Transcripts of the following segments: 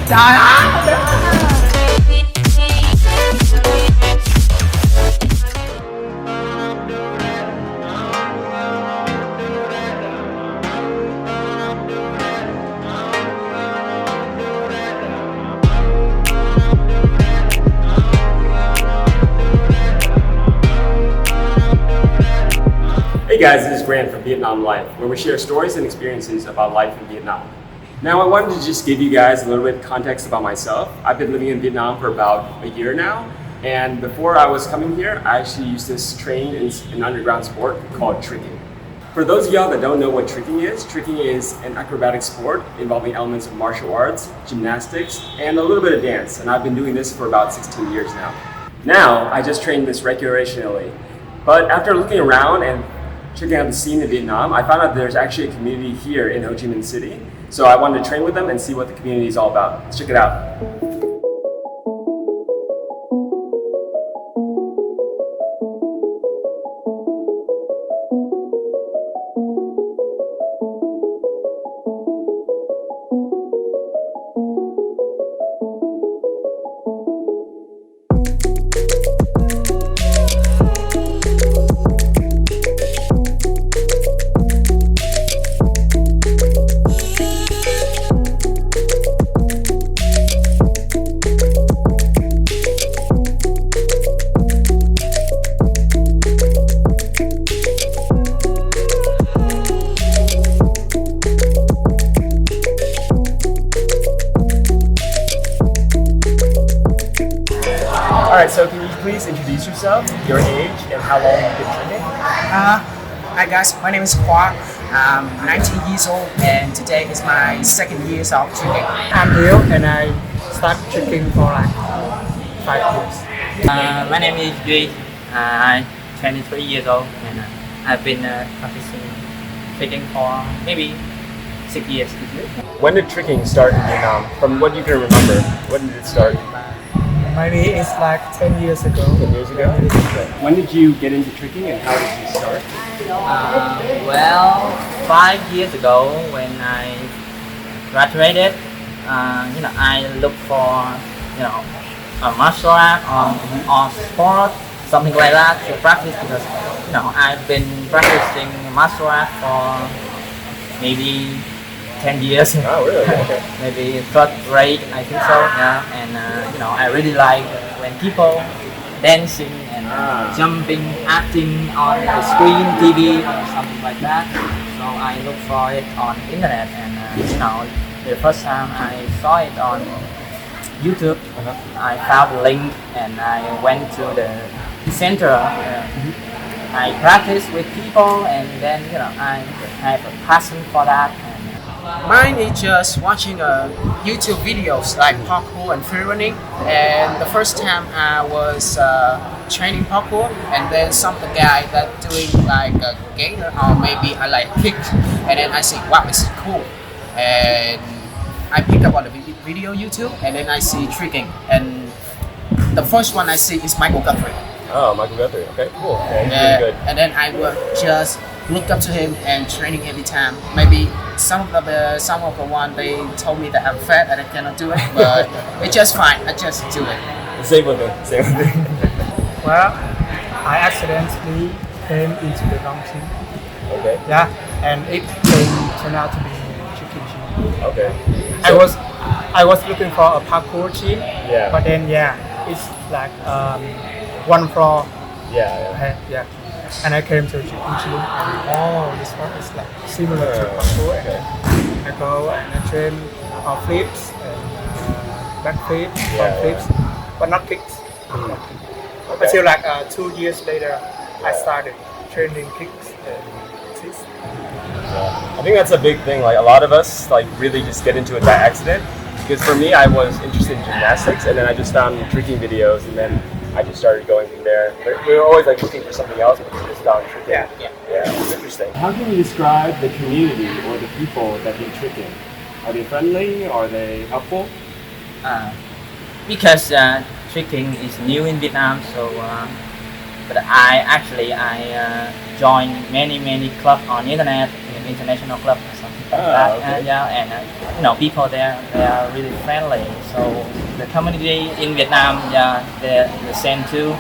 Trời ơi. Hey guys, this is Grant from Vietnam Life, where we share stories and experiences about life in Vietnam. Now I wanted to just give you guys a little bit of context about myself. I've been living in Vietnam for about a year now, and before I was coming here, I actually used to train in an underground sport called tricking. For those of y'all that don't know what tricking is an acrobatic sport involving elements of martial arts, gymnastics, and a little bit of dance, and I've been doing this for about 16 years now. Now, I just train this recreationally, but after looking around and checking out the scene in Vietnam, I found out there's actually a community here in Ho Chi Minh City. So I wanted to train with them and see what the community is all about. Let's check it out. Alright, so can you please introduce yourself, your age, and how long you've been tricking? Hi guys, my name is Quận. I'm 19 years old and today is my second year of tricking. I'm Hiếu and I started tricking for like 5 years. My name is Duy. I'm 23 years old and I've been practicing tricking for maybe 6 years. When did tricking start in Vietnam? From what you can remember, when did it start? Maybe it's like 10 years ago. 10 years ago? When did you get into tricking and how did you start? Well, 5 years ago when I graduated, I looked for, a martial art or sport, something like that to practice because, I've been practicing martial art for maybe 10 years. Oh, really? Okay. Maybe 3rd grade, I think so. Yeah, and I really like when people dancing and jumping, acting on the screen, TV, or something like that. So I look for it on internet, and the first time I saw it on YouTube, I found the link and I went to the center. I practiced with people, and then I have a passion for that. Mine is just watching YouTube videos like parkour and free running. And the first time I was training parkour, and then some the guy that doing like a gainer or maybe I like kick, and then I say, wow, this is cool. And I pick up on the video YouTube, and then I see tricking, and the first one I see is Michael Guthrie. Oh, Michael Guthrie. Okay, cool. Yeah, he's Yeah, really good. and then I will just look up to him and training every time. Maybe some of the one they told me that I'm fat and I cannot do it, but it's just fine. I just do it. Same with me. Same with me. Well, I accidentally came into the wrong team. Okay. Yeah, and it turned out to be tricking team. Okay. I was looking for a parkour team. Yeah. But then it's like one floor. Yeah. And I came to tricking team. And, this one is like similar to parkour. And I go and I train flips and back flips, front flips, but not kicks. Okay. Until like 2 years later, I started training kicks and kicks. I think that's a big thing. Like a lot of us, like really just get into it by accident. Because for me, I was interested in gymnastics, and then I just found tricking videos, and then I just started going from there. We were always like looking for something else, but we just found tricking. Yeah, it's interesting. How can you describe the community or the people that do tricking? Are they friendly? Are they helpful? Because tricking is new in Vietnam, so but I joined many clubs on internet, international club or something. Okay. And you know, people there, they are really friendly. So the community in Vietnam, they're the same too.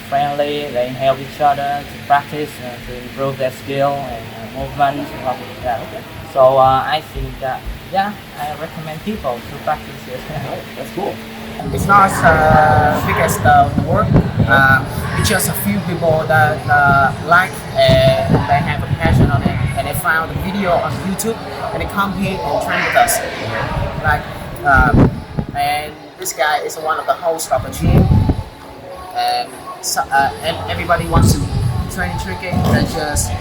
Friendly, they help each other to practice, to improve their skill and movement, stuff like that. So I think that, I recommend people to practice it. That's cool. It's not as big as the work. It's just a few people that like and they have a passion on it, and they found the video on YouTube and they come here and train with us. Like, and this guy is one of the hosts of the gym, and everybody wants to train tricking. They just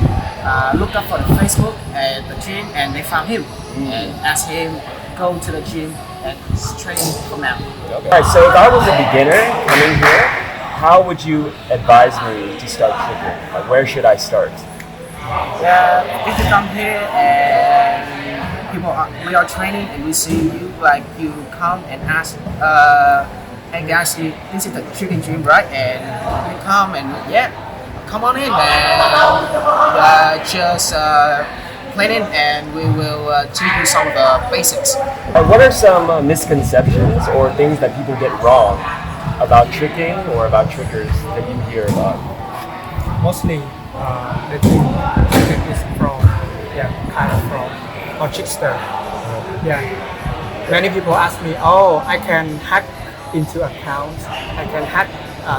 look up for the Facebook and the gym, and they found him and asked him go to the gym and train from now. Okay. Alright, so if I was a beginner coming here, how would you advise me to start tricking? Like, where should I start? If you come here and we are training and we see you, like you come and ask, hey guys, this is the tricking gym, right? And you come and come on in and just plan in, and we will teach you some of the basics. What are some misconceptions or things that people get wrong about tricking or about trickers that you hear about? Mostly, they think tricking is fraud. Kind of fraud or trickster. Many people ask me, oh, I can hack into accounts. I can hack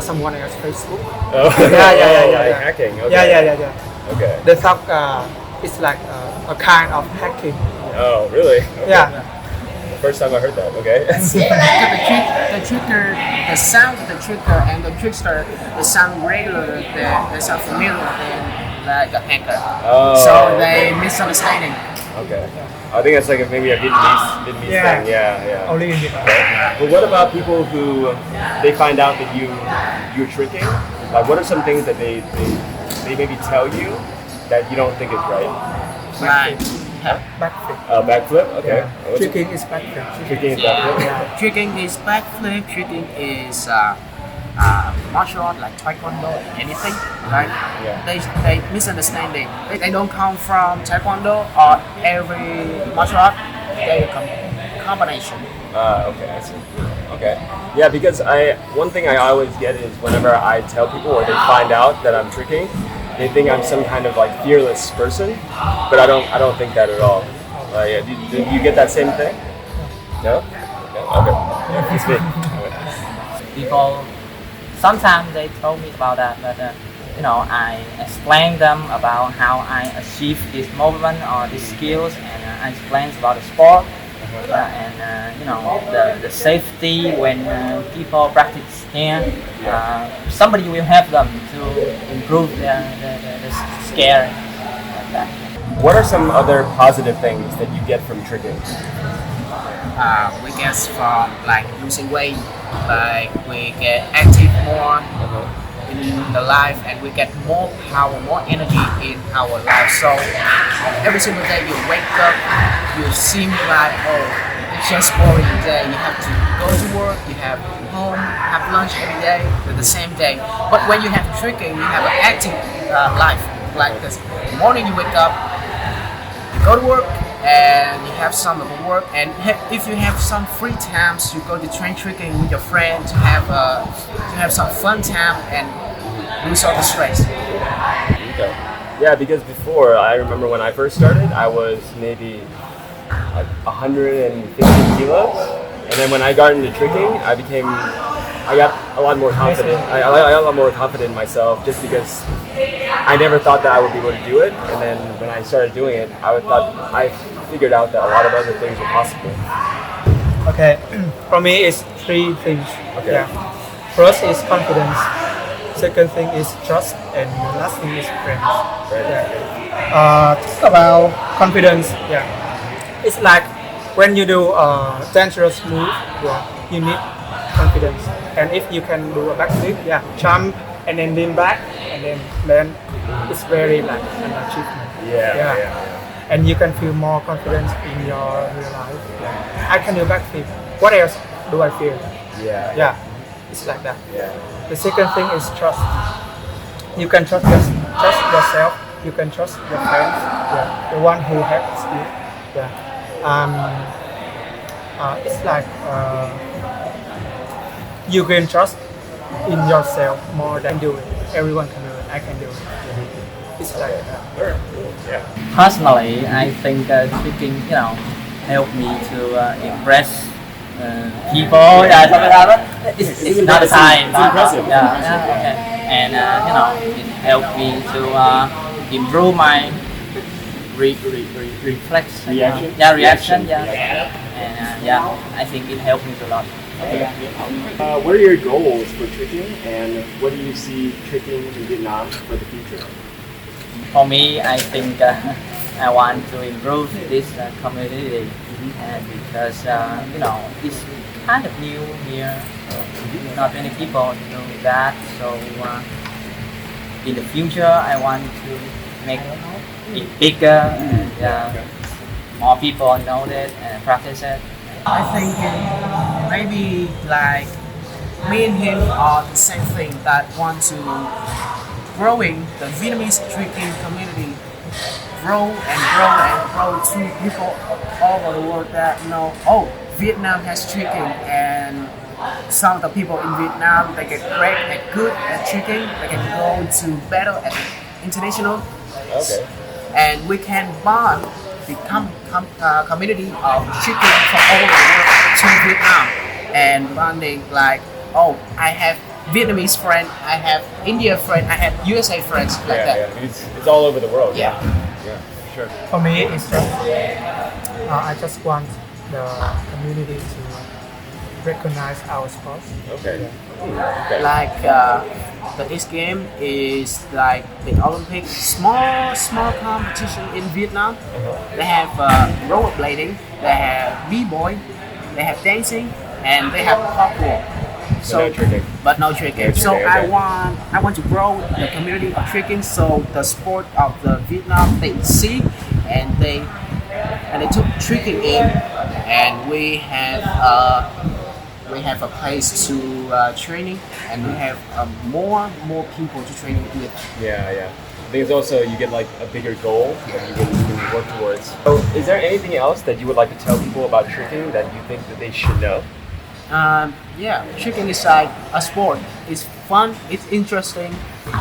someone else's Facebook. Oh, like hacking. Okay. Okay. They thought it's like a kind of hacking. Oh, really? Okay. First time I heard that. Okay. The tricker, the sound of the tricker and the trickster, they sound regular. They sound familiar than like a hacker. Oh. So they misunderstanding. Okay. I think that's like maybe a Vietnamese thing. Yeah. Only in Vietnam. Okay. But what about people who they find out that you're tricking? Like, what are some things that they maybe tell you that you don't think is right? Right. Backflip. Backflip? Okay. Yeah. Tricking is backflip. Tricking is backflip? Tricking is backflip. Tricking is martial art like taekwondo, anything, right? They misunderstanding. They don't come from taekwondo or every martial art. They combination. Okay, I see. Okay. Yeah, because one thing I always get is whenever I tell people or they find out that I'm tricking, they think I'm some kind of like fearless person, but I don't think that at all. Do you get that same thing? No? Okay. It's me. People, sometimes they told me about that, but I explain them about how I achieve this movement or these skills, and I explain about the sport. And the safety when people practice here, somebody will help them to improve their skill. Like that. What are some other positive things that you get from tricking? We get from like losing weight, like we get active more in the life, and we get more power, more energy in our life. So every single day you wake up, you seem like, it's just boring day. You have to go to work, you have home, have lunch every day, the same day. But when you have tricking, you have an active life. Like this morning you wake up, you go to work, and you have some of the work, and if you have some free times, you go to train tricking with your friend to have some fun time and lose all the stress. Okay. Yeah, because before, I remember when I first started, I was maybe like 150 kilos, and then when I got into tricking, I got a lot more confident. I got a lot more confident in myself, just because I never thought that I would be able to do it, and then when I started doing it, I figured out that a lot of other things were possible. Okay, for me it's three things. Okay. First is confidence. Second thing is trust, and the last thing is friends. About confidence. It's like when you do a dangerous move, you need confidence. And if you can do a backflip, jump and then lean back and then land, it's very like an achievement. Yeah. And you can feel more confidence in your real life. I can do backflip. What else do I feel? Yeah. It's like that. Yeah. The second thing is trust. You can trust yourself. You can trust your friends, the one who helps you. Yeah. It's like you gain trust in yourself more than do it. Everyone can do it. I can do it. It's like Yeah. Personally, I think speaking, help me to impress people. Yeah, something like that. It's not the time. It's impressive. Yeah, okay. And it helped me to improve my reflex. Reaction? Yeah, reaction. Reaction. Yeah. And I think it helped me a lot. What are your goals for tricking, and what do you see tricking in Vietnam for the future? For me, I think I want to improve this community, and because it's kind of new here. Not many people know that. So in the future, I want to make it bigger, and more people know it and practice it. I think maybe like me and him are the same thing, that want to growing the Vietnamese tricking community, grow to people all over the world that know, oh, Vietnam has tricking, and some of the people in Vietnam, they get great and good at tricking, they can go to battle at international. Okay. And we can bond, become community of tricking from all over the world to Vietnam, and bonding like, oh, I have Vietnamese friend, I have India friend, I have USA friends, like that. Yeah. It's all over the world. Yeah. Yeah, sure. for me, it's just I just want the community to recognize our sports. Okay. Okay. Like the next game is like the Olympic small competition in Vietnam. They have rollerblading, they have b-boy, they have dancing, and they have parkour. No tricking. But no tricking. No So tricking, okay. I want to grow the community of tricking, so the sport of the Vietnam they see, and they took tricking in, and we have a place to training, and we have more people to train with. Yeah. I think it's also you get like a bigger goal that you can work towards. So, is there anything else that you would like to tell people about tricking that you think that they should know? Tricking is like a sport. It's fun, it's interesting.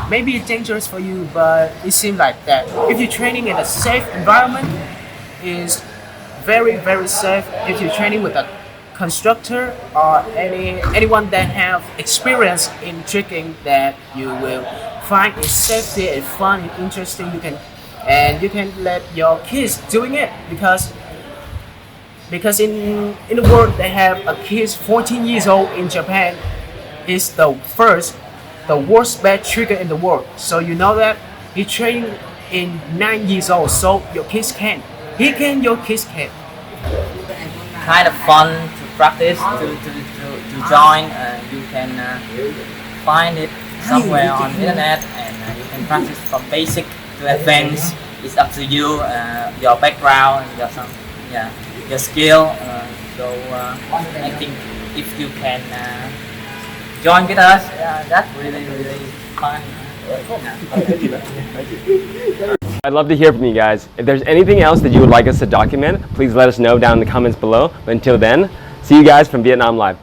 Maybe it's dangerous for you, but it seems like that. If you're training in a safe environment, it's very, very safe. If you're training with a constructor or anyone that have experience in tricking, that you will find it safety and fun and interesting. You can let your kids doing it, because in the world they have a kid 14 years old in Japan is the worst bad trigger in the world. So you know that he training in 9 years old. So your kids can. He can. Your kids can. Kind of fun to practice, to join. You can find it somewhere on internet, and you can practice from basic to advanced. It's up to you, your background, your skill. So I think if you can join with us, that's really fun. I'd love to hear from you guys. If there's anything else that you would like us to document, please let us know down in the comments below. But until then, see you guys from Vietnam Live.